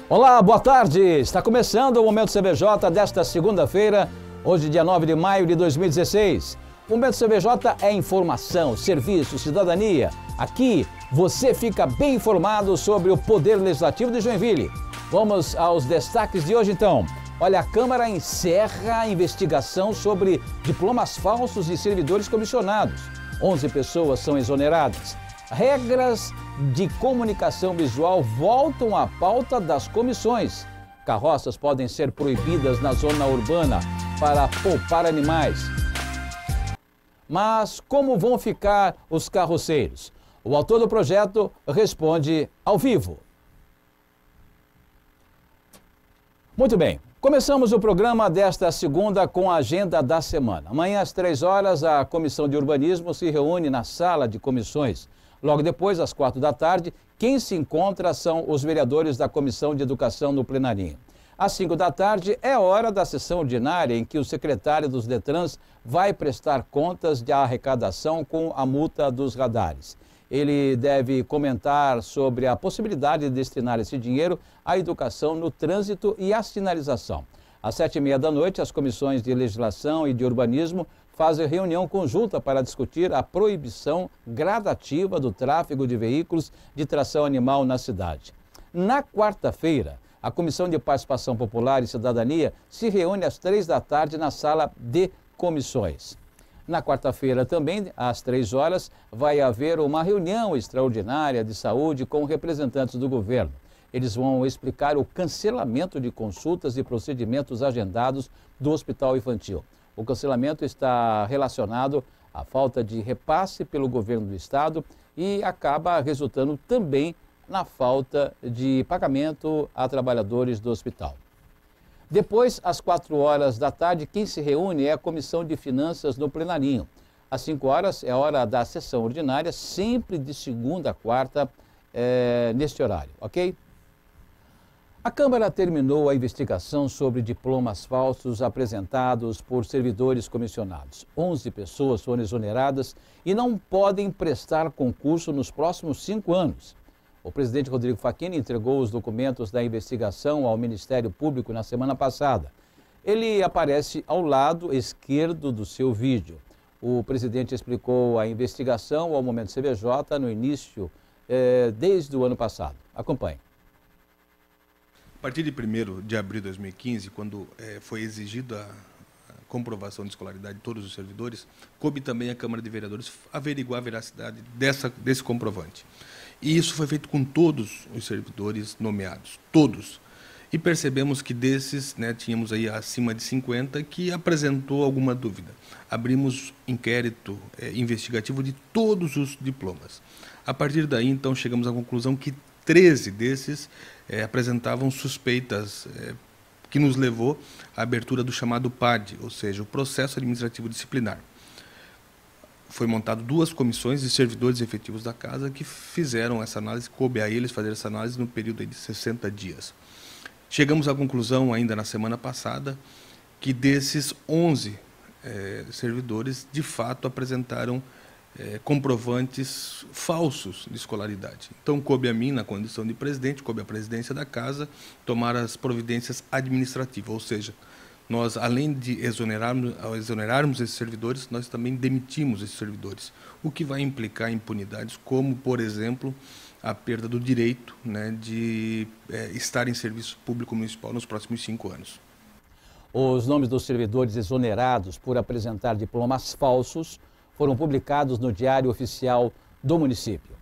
Olá, boa tarde! Está começando o Momento CBJ desta segunda-feira, hoje dia 9 de maio de 2016. O Momento CBJ é informação, serviço, cidadania. Aqui você fica bem informado sobre o Poder Legislativo de Joinville. Vamos aos destaques de hoje então. Olha, a Câmara encerra a investigação sobre diplomas falsos de servidores comissionados. 11 pessoas são exoneradas. Regras de comunicação visual voltam à pauta das comissões. Carroças podem ser proibidas na zona urbana para poupar animais. Mas como vão ficar os carroceiros? O autor do projeto responde ao vivo. Muito bem, começamos o programa desta segunda com a agenda da semana. Amanhã às 3 horas, a Comissão de Urbanismo se reúne na sala de comissões. Logo depois, às 4 da tarde, quem se encontra são os vereadores da Comissão de Educação no Plenarinho. Às 5 da tarde é hora da sessão ordinária em que o secretário dos Detrans vai prestar contas de arrecadação com a multa dos radares. Ele deve comentar sobre a possibilidade de destinar esse dinheiro à educação no trânsito e à sinalização. Às 7h30 da noite, as comissões de legislação e de urbanismo fazem reunião conjunta para discutir a proibição gradativa do tráfego de veículos de tração animal na cidade. Na quarta-feira, a Comissão de Participação Popular e Cidadania se reúne às 3 da tarde na sala de comissões. Na quarta-feira também, às 3 horas, vai haver uma reunião extraordinária de saúde com representantes do governo. Eles vão explicar o cancelamento de consultas e procedimentos agendados do Hospital Infantil. O cancelamento está relacionado à falta de repasse pelo governo do estado e acaba resultando também na falta de pagamento a trabalhadores do hospital. Depois, às 4 horas da tarde, quem se reúne é a Comissão de Finanças no Plenarinho. Às 5 horas é hora da sessão ordinária, sempre de segunda a quarta, neste horário, ok? A Câmara terminou a investigação sobre diplomas falsos apresentados por servidores comissionados. 11 pessoas foram exoneradas e não podem prestar concurso nos próximos 5 anos. O presidente Rodrigo Facchini entregou os documentos da investigação ao Ministério Público na semana passada. Ele aparece ao lado esquerdo do seu vídeo. O presidente explicou a investigação ao Momento CBJ no início, desde o ano passado. Acompanhe. A partir de 1º de abril de 2015, quando foi exigida a comprovação de escolaridade de todos os servidores, coube também à Câmara de Vereadores averiguar a veracidade desse comprovante. E isso foi feito com todos os servidores nomeados, todos. E percebemos que desses, tínhamos aí acima de 50 que apresentou alguma dúvida. Abrimos inquérito investigativo de todos os diplomas. A partir daí, então, chegamos à conclusão que 13 desses apresentavam suspeitas, que nos levou à abertura do chamado PAD, ou seja, o Processo Administrativo Disciplinar. Foi montado 2 comissões de servidores efetivos da casa que fizeram essa análise, coube a eles fazer essa análise no período de 60 dias. Chegamos à conclusão ainda na semana passada que desses 11 servidores, de fato, apresentaram comprovantes falsos de escolaridade. Então, coube a mim, na condição de presidente, coube à presidência da casa, tomar as providências administrativas, ou seja, nós, além de exonerarmos esses servidores, nós também demitimos esses servidores, o que vai implicar impunidades como, por exemplo, a perda do direito de estar em serviço público municipal nos próximos 5 anos. Os nomes dos servidores exonerados por apresentar diplomas falsos foram publicados no Diário Oficial do município.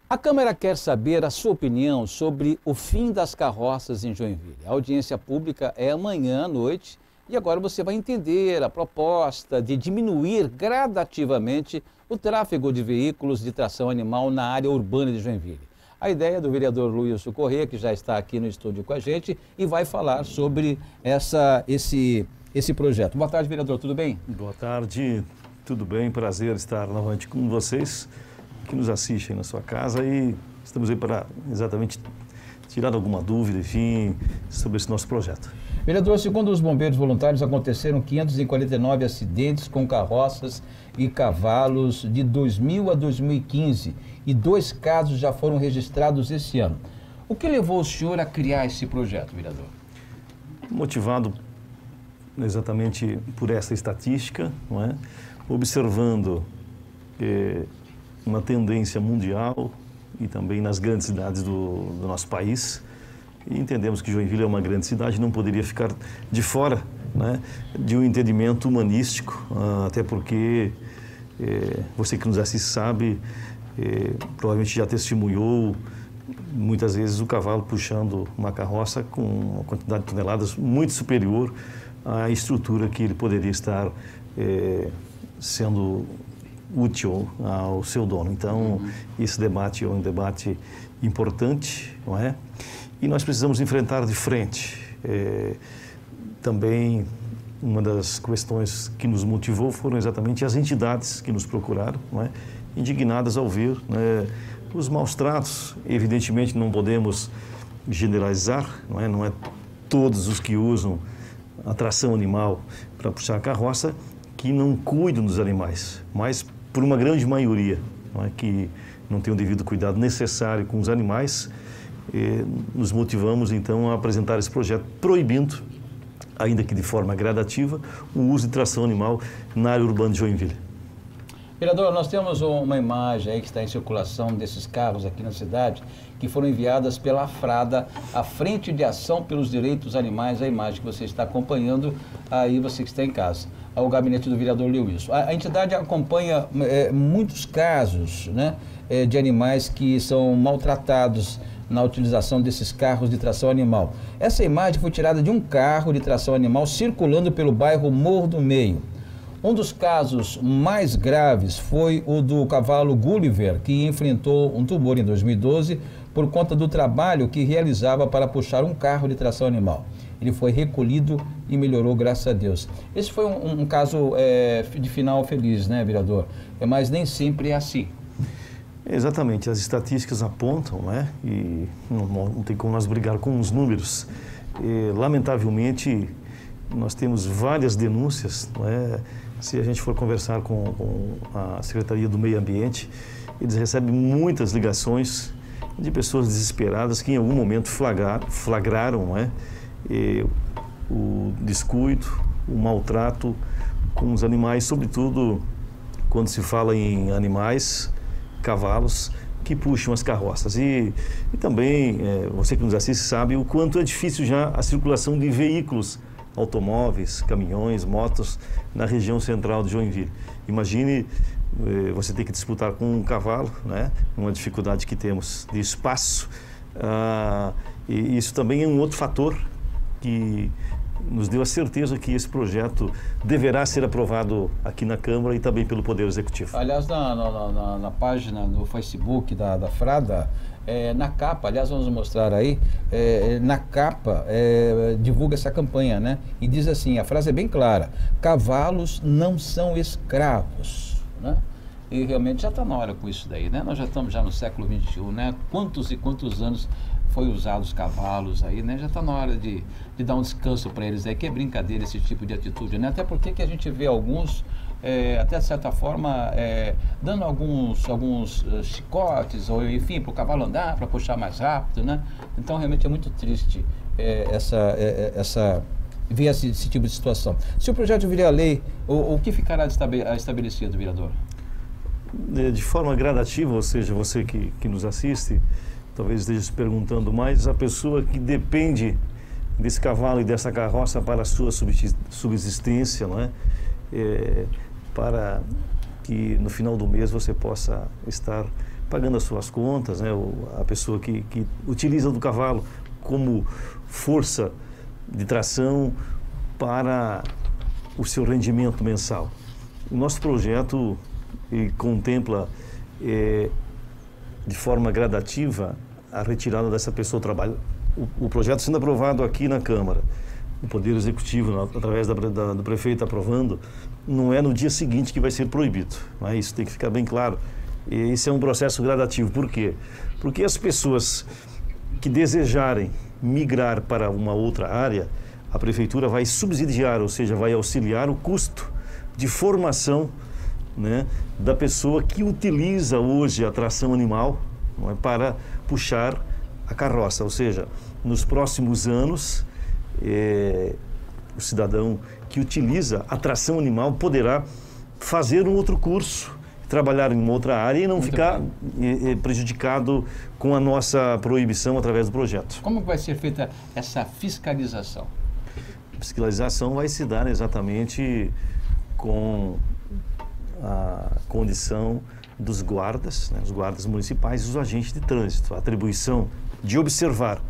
A Câmara quer saber a sua opinião sobre o fim das carroças em Joinville. A audiência pública é amanhã à noite e agora você vai entender a proposta de diminuir gradativamente o tráfego de veículos de tração animal na área urbana de Joinville. A ideia é do vereador Luilson Corrêa, que já está aqui no estúdio com a gente e vai falar sobre esse projeto. Boa tarde, vereador, tudo bem? Boa tarde, tudo bem, prazer estar novamente com vocês que nos assistem na sua casa e estamos aí para exatamente tirar alguma dúvida, enfim, sobre esse nosso projeto. Vereador, segundo os bombeiros voluntários, aconteceram 549 acidentes com carroças e cavalos de 2000 a 2015 e 2 casos já foram registrados esse ano. O que levou o senhor a criar esse projeto, vereador? Motivado exatamente por essa estatística, não é? Observando uma tendência mundial e também nas grandes cidades do nosso país. E entendemos que Joinville é uma grande cidade, não poderia ficar de fora, né, de um entendimento humanístico, até porque você que nos assiste sabe, provavelmente já testemunhou muitas vezes o cavalo puxando uma carroça com uma quantidade de toneladas muito superior à estrutura que ele poderia estar sendo útil ao seu dono. Então, esse debate é um debate importante, não é? E nós precisamos enfrentar de frente. Também, uma das questões que nos motivou foram exatamente as entidades que nos procuraram, não é? Indignadas ao ver, né, os maus tratos. Evidentemente, não podemos generalizar, não é todos os que usam a tração animal para puxar a carroça que não cuidam dos animais, mas por uma grande maioria, não é, que não tem o devido cuidado necessário com os animais, nos motivamos então a apresentar esse projeto proibindo, ainda que de forma gradativa, o uso de tração animal na área urbana de Joinville. Vereador, nós temos uma imagem aí que está em circulação desses carros aqui na cidade, que foram enviadas pela Frada, a Frente de Ação pelos Direitos Animais, a imagem que você está acompanhando, aí você que está em casa. O gabinete do vereador leu isso. A entidade acompanha muitos casos, né, de animais que são maltratados na utilização desses carros de tração animal. Essa imagem foi tirada de um carro de tração animal circulando pelo bairro Morro do Meio. Um dos casos mais graves foi o do cavalo Gulliver, que enfrentou um tumor em 2012 por conta do trabalho que realizava para puxar um carro de tração animal. Ele foi recolhido e melhorou, graças a Deus. Esse foi um caso de final feliz, né, vereador? Mas nem sempre é assim. Exatamente, as estatísticas apontam, né? E não tem como nós brigar com os números. Lamentavelmente, nós temos várias denúncias, não é? Se a gente for conversar com a Secretaria do Meio Ambiente, eles recebem muitas ligações de pessoas desesperadas que em algum momento flagraram, não é? O descuido, o maltrato com os animais, sobretudo quando se fala em animais, cavalos, que puxam as carroças. E também, você que nos assiste sabe o quanto é difícil já a circulação de veículos, automóveis, caminhões, motos, na região central de Joinville. Imagine você ter que disputar com um cavalo, né? Uma dificuldade que temos de espaço. E isso também é um outro fator que nos deu a certeza que esse projeto deverá ser aprovado aqui na Câmara e também pelo Poder Executivo. Aliás, na página do Facebook da Frada, na capa, aliás, vamos mostrar aí, na capa divulga essa campanha, né? E diz assim, a frase é bem clara: cavalos não são escravos, né? E realmente já está na hora com isso daí, né? Nós já estamos no século XXI, né? Quantos e quantos anos foi usado os cavalos aí, né? Já está na hora de dar um descanso para eles aí, que é brincadeira esse tipo de atitude, né? Até porque que a gente vê alguns, até de certa forma, dando alguns chicotes, ou enfim, para o cavalo andar, para puxar mais rápido, né? Então realmente é muito triste ver esse tipo de situação. Se o projeto virar a lei, o que ficará estabelecido, vereador? De forma gradativa, ou seja, você que nos assiste, talvez esteja se perguntando, mas a pessoa que depende desse cavalo e dessa carroça para a sua subsistência, não é? Para que no final do mês você possa estar pagando as suas contas, né? A pessoa que utiliza do cavalo como força de tração para o seu rendimento mensal. O nosso projeto contempla de forma gradativa a retirada dessa pessoa do trabalho. O projeto sendo aprovado aqui na Câmara, o Poder Executivo, através do prefeito aprovando, não é no dia seguinte que vai ser proibido. Não é? Isso tem que ficar bem claro. Esse é um processo gradativo. Por quê? Porque as pessoas que desejarem migrar para uma outra área, a Prefeitura vai subsidiar, ou seja, vai auxiliar o custo de formação, né, da pessoa que utiliza hoje a tração animal, não é, para puxar a carroça, ou seja, nos próximos anos, o cidadão que utiliza a tração animal poderá fazer um outro curso, trabalhar em uma outra área e não ficar prejudicado com a nossa proibição através do projeto. Como vai ser feita essa fiscalização? A fiscalização vai se dar exatamente com a condição dos guardas, né, os guardas municipais e os agentes de trânsito. A atribuição de observar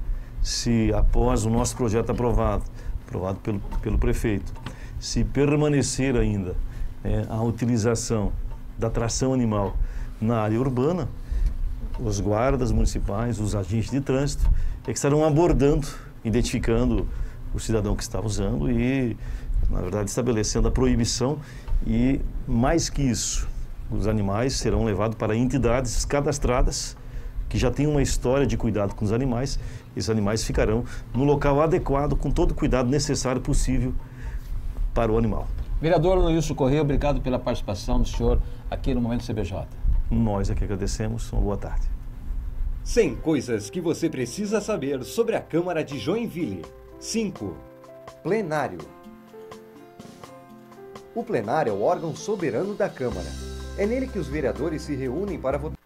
se após o nosso projeto aprovado pelo prefeito, se permanecer ainda a utilização da tração animal na área urbana, os guardas municipais, os agentes de trânsito, que estarão abordando, identificando o cidadão que está usando e, na verdade, estabelecendo a proibição e, mais que isso, os animais serão levados para entidades cadastradas que já têm uma história de cuidado com os animais. Esses animais ficarão no local adequado, com todo o cuidado necessário possível para o animal. Vereador Luilson Correia, obrigado pela participação do senhor aqui no Momento CBJ. Nós aqui agradecemos. Uma boa tarde. 100 coisas que você precisa saber sobre a Câmara de Joinville. 5. Plenário. O plenário é o órgão soberano da Câmara. É nele que os vereadores se reúnem para votar.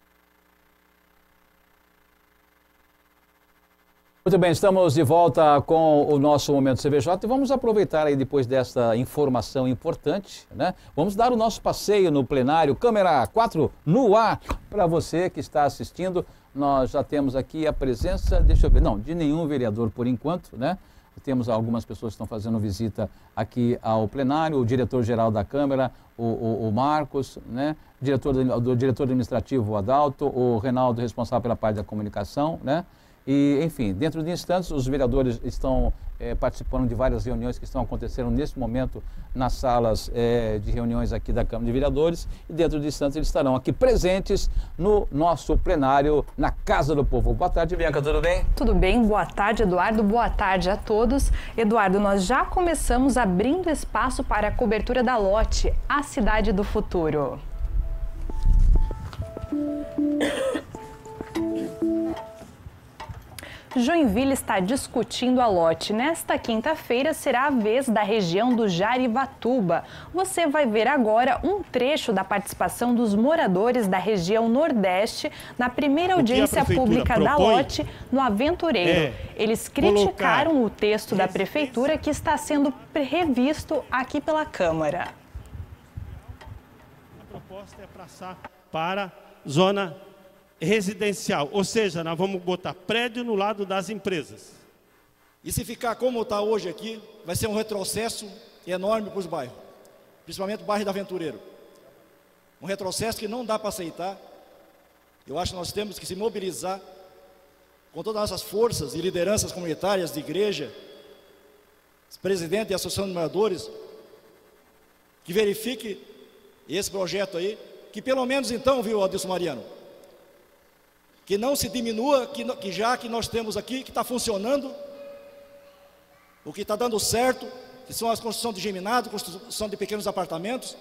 Muito bem, estamos de volta com o nosso Momento CBJ e vamos aproveitar aí depois desta informação importante, né? Vamos dar o nosso passeio no plenário, câmera 4 no ar, para você que está assistindo. Nós já temos aqui a presença, deixa eu ver, não, de nenhum vereador por enquanto, né? Temos algumas pessoas que estão fazendo visita aqui ao plenário, o diretor-geral da Câmara, o Marcos, né? O diretor administrativo, o Adalto, o Reinaldo, responsável pela parte da comunicação, né? E, enfim, dentro de instantes, os vereadores estão participando de várias reuniões que estão acontecendo nesse momento nas salas de reuniões aqui da Câmara de Vereadores. E dentro de instantes eles estarão aqui presentes no nosso plenário, na Casa do Povo. Boa tarde, Bianca, tudo bem? Tudo bem, boa tarde, Eduardo, boa tarde a todos. Eduardo, nós já começamos abrindo espaço para a cobertura da LOTE, a cidade do futuro. Joinville está discutindo a LOTE. Nesta quinta-feira será a vez da região do Jarivatuba. Você vai ver agora um trecho da participação dos moradores da região Nordeste na primeira audiência pública da LOTE no Aventureiro. Eles criticaram o texto da Prefeitura que está sendo revisto aqui pela Câmara. A proposta é passar para zona residencial, ou seja, nós vamos botar prédio no lado das empresas. E se ficar como está hoje aqui, vai ser um retrocesso enorme para os bairros, principalmente o bairro da Aventureiro. Um retrocesso que não dá para aceitar. Eu acho que nós temos que se mobilizar com todas as nossas forças e lideranças comunitárias de igreja, presidente e associação de moradores, que verifique esse projeto aí, que pelo menos então, viu, Adilson Mariano, que não se diminua, que já que nós temos aqui, que está funcionando, o que está dando certo, que são as construções de geminado, construção de pequenos apartamentos.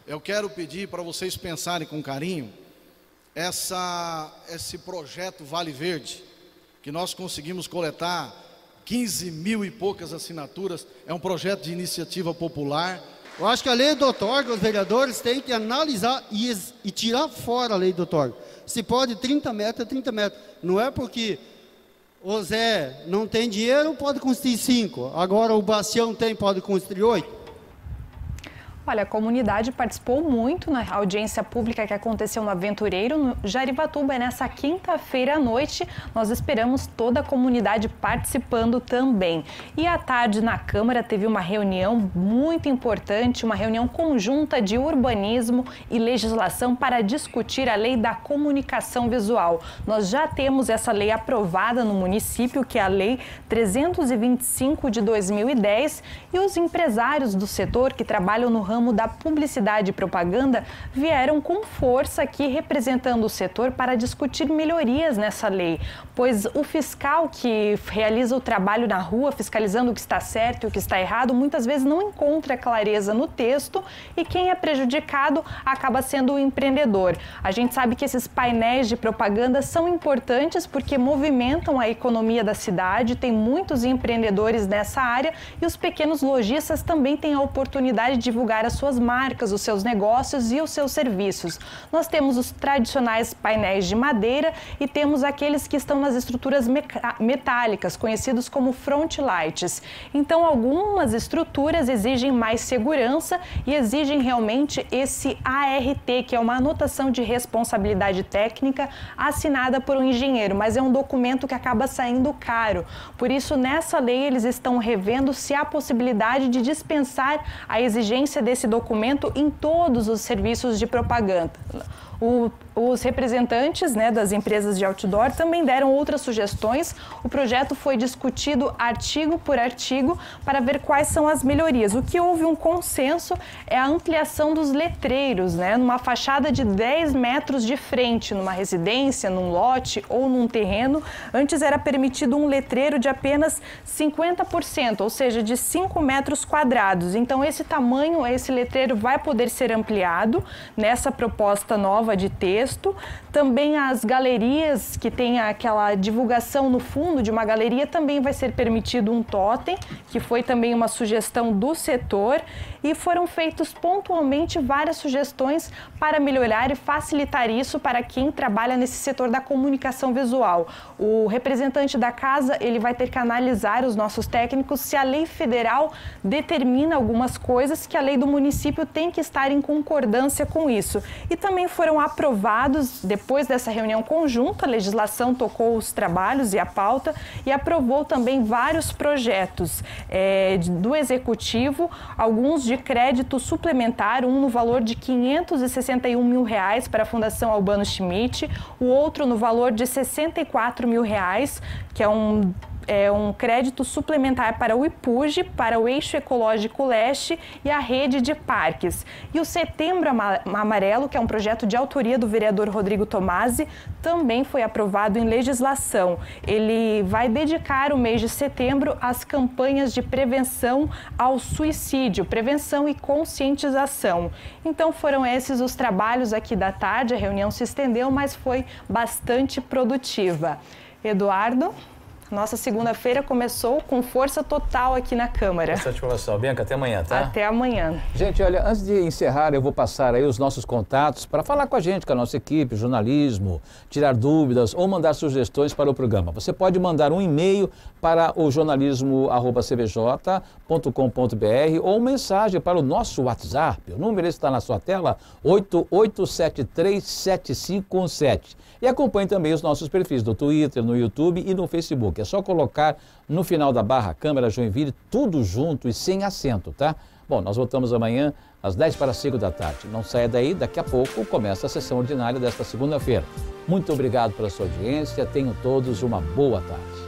Eu quero pedir para vocês pensarem com carinho esse projeto Vale Verde, que nós conseguimos coletar 15 mil e poucas assinaturas, é um projeto de iniciativa popular. Eu acho que a lei do outorga, os vereadores têm que analisar e tirar fora a lei do outorga. Se pode 30 metros, é 30 metros. Não é porque o Zé não tem dinheiro, pode construir 5. Agora o Bastião tem, pode construir 8. Olha, a comunidade participou muito na audiência pública que aconteceu no Aventureiro, no Jarivatuba, nessa quinta-feira à noite. Nós esperamos toda a comunidade participando também. E à tarde na Câmara teve uma reunião muito importante, uma reunião conjunta de urbanismo e legislação para discutir a lei da comunicação visual. Nós já temos essa lei aprovada no município, que é a Lei 325 de 2010, e os empresários do setor que trabalham no ramo ramo da publicidade e propaganda vieram com força aqui representando o setor para discutir melhorias nessa lei, pois o fiscal que realiza o trabalho na rua, fiscalizando o que está certo e o que está errado, muitas vezes não encontra clareza no texto e quem é prejudicado acaba sendo o empreendedor. A gente sabe que esses painéis de propaganda são importantes porque movimentam a economia da cidade, tem muitos empreendedores nessa área e os pequenos lojistas também têm a oportunidade de divulgar as suas marcas, os seus negócios e os seus serviços. Nós temos os tradicionais painéis de madeira e temos aqueles que estão nas estruturas metálicas, conhecidos como front lights. Então, algumas estruturas exigem mais segurança e exigem realmente esse ART, que é uma anotação de responsabilidade técnica assinada por um engenheiro, mas é um documento que acaba saindo caro. Por isso, nessa lei, eles estão revendo se há possibilidade de dispensar a exigência desse documento em todos os serviços de propaganda. Os representantes, das empresas de outdoor também deram outras sugestões. O projeto foi discutido artigo por artigo para ver quais são as melhorias. O que houve um consenso é a ampliação dos letreiros, numa fachada de 10 metros de frente, numa residência, num lote ou num terreno. Antes era permitido um letreiro de apenas 50%, ou seja, de 5 metros quadrados. Então, esse tamanho, esse letreiro vai poder ser ampliado nessa proposta nova de texto. Também as galerias que tem aquela divulgação no fundo de uma galeria também vai ser permitido um totem, que foi também uma sugestão do setor, e foram feitos pontualmente várias sugestões para melhorar e facilitar isso para quem trabalha nesse setor da comunicação visual. O representante da casa, ele vai ter que analisar, os nossos técnicos, se a lei federal determina algumas coisas que a lei do município tem que estar em concordância com isso. E também foram aprovados, depois dessa reunião conjunta, a legislação tocou os trabalhos e a pauta e aprovou também vários projetos do Executivo, alguns de crédito suplementar, um no valor de R$561 mil para a Fundação Albano Schmidt, o outro no valor de R$64 mil, que é um crédito suplementar para o IPUG, para o Eixo Ecológico Leste e a rede de parques. E o Setembro Amarelo, que é um projeto de autoria do vereador Rodrigo Tomasi, também foi aprovado em legislação. Ele vai dedicar o mês de setembro às campanhas de prevenção ao suicídio, prevenção e conscientização. Então foram esses os trabalhos aqui da tarde, a reunião se estendeu, mas foi bastante produtiva. Eduardo? Nossa segunda-feira começou com força total aqui na Câmara. Essa articulação. Bianca, até amanhã, tá? Até amanhã. Gente, olha, antes de encerrar, eu vou passar aí os nossos contatos para falar com a gente, com a nossa equipe, jornalismo, tirar dúvidas ou mandar sugestões para o programa. Você pode mandar um e-mail para o jornalismo@cbj.com.br ou mensagem para o nosso WhatsApp. O número está na sua tela, 88737517. E acompanhe também os nossos perfis do Twitter, no YouTube e no Facebook. É só colocar no final da barra Câmara Joinville, tudo junto e sem acento, tá? Bom, nós voltamos amanhã às 10:05 da tarde. Não saia daí, daqui a pouco começa a sessão ordinária desta segunda-feira. Muito obrigado pela sua audiência, tenham todos uma boa tarde.